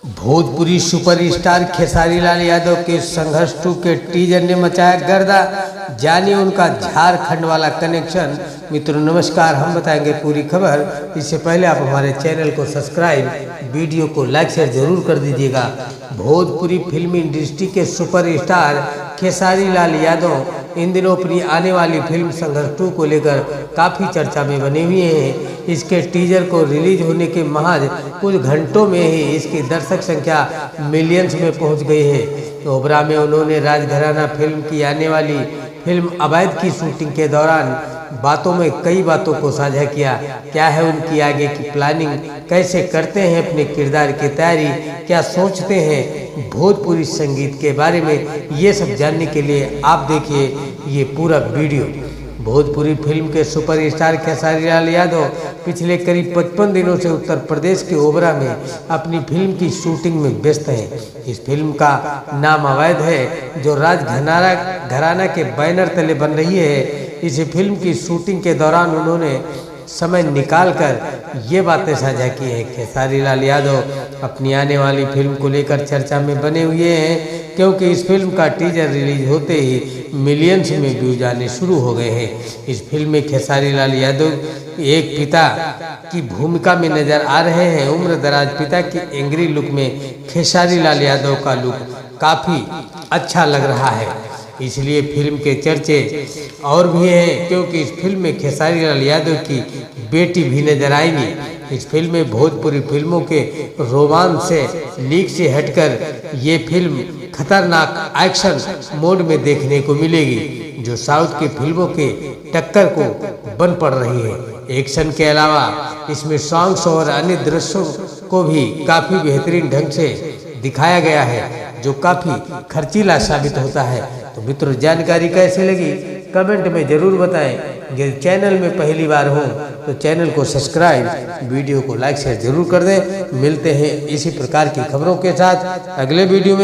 Bhojpuri superstar Khesari Lal Yadav के संघर्ष 2 के टीजर ने मचाया गर्दा। जानिए उनका झारखंड वाला कनेक्शन। मित्रों नमस्कार, हम बताएंगे पूरी खबर। इससे पहले आप हमारे चैनल को सब्सक्राइब, वीडियो को लाइक शेयर जरूर कर दीजिएगा। भोजपुरी फिल्मी इंडस्ट्री के सुपरस्टार खेसारी लाल यादव इन दिनों अपनी आने वाली फिल्म संघर्ष 2 को लेकर काफ़ी चर्चा में बने हुए हैं। इसके टीजर को रिलीज होने के महज कुछ घंटों में ही इसकी दर्शक संख्या मिलियंस में पहुंच गई है। तो ओबरा में उन्होंने राजघराना फिल्म की आने वाली फिल्म अवैध की शूटिंग के दौरान कई बातों को साझा किया। क्या है उनकी आगे की प्लानिंग, कैसे करते हैं अपने किरदार की तैयारी, क्या सोचते हैं भोजपुरी संगीत के बारे में, ये सब जानने के लिए आप देखिए ये पूरा वीडियो। भोजपुरी फिल्म के सुपरस्टार खेसारी लाल यादव पिछले करीब 55 दिनों से उत्तर प्रदेश के ओबरा में अपनी फिल्म की शूटिंग में व्यस्त हैं। इस फिल्म का नाम अवैध है, जो राजघराना के बैनर तले बन रही है। इस फिल्म की शूटिंग के दौरान उन्होंने समय निकालकर ये बातें साझा की हैं। खेसारी लाल यादव अपनी आने वाली फिल्म को लेकर चर्चा में बने हुए हैं, क्योंकि इस फिल्म का टीजर रिलीज होते ही मिलियंस में व्यूज आने शुरू हो गए हैं। इस फिल्म में खेसारी लाल यादव एक पिता की भूमिका में नजर आ रहे हैं। उम्र दराज पिता की एंग्री लुक में खेसारी लाल यादव का लुक काफ़ी अच्छा लग रहा है, इसलिए फिल्म के चर्चे और भी हैं, क्योंकि इस फिल्म में खेसारी लाल यादव की बेटी भी नजर आएंगी। इस फिल्म में भोजपुरी फिल्मों के रोमांस से लीक से हटकर ये फिल्म खतरनाक एक्शन मोड में देखने को मिलेगी, जो साउथ की फिल्मों के टक्कर को बन पड़ रही है। एक्शन के अलावा इसमें सॉन्ग्स और अन्य दृश्यों को भी काफ़ी बेहतरीन ढंग से दिखाया गया है, जो काफ़ी खर्चीला साबित होता है। तो मित्रों जानकारी कैसे लगी कमेंट में ज़रूर बताएं। यदि चैनल में पहली बार हो तो चैनल को सब्सक्राइब, वीडियो को लाइक शेयर जरूर कर दें। मिलते हैं इसी प्रकार की खबरों के साथ अगले वीडियो में।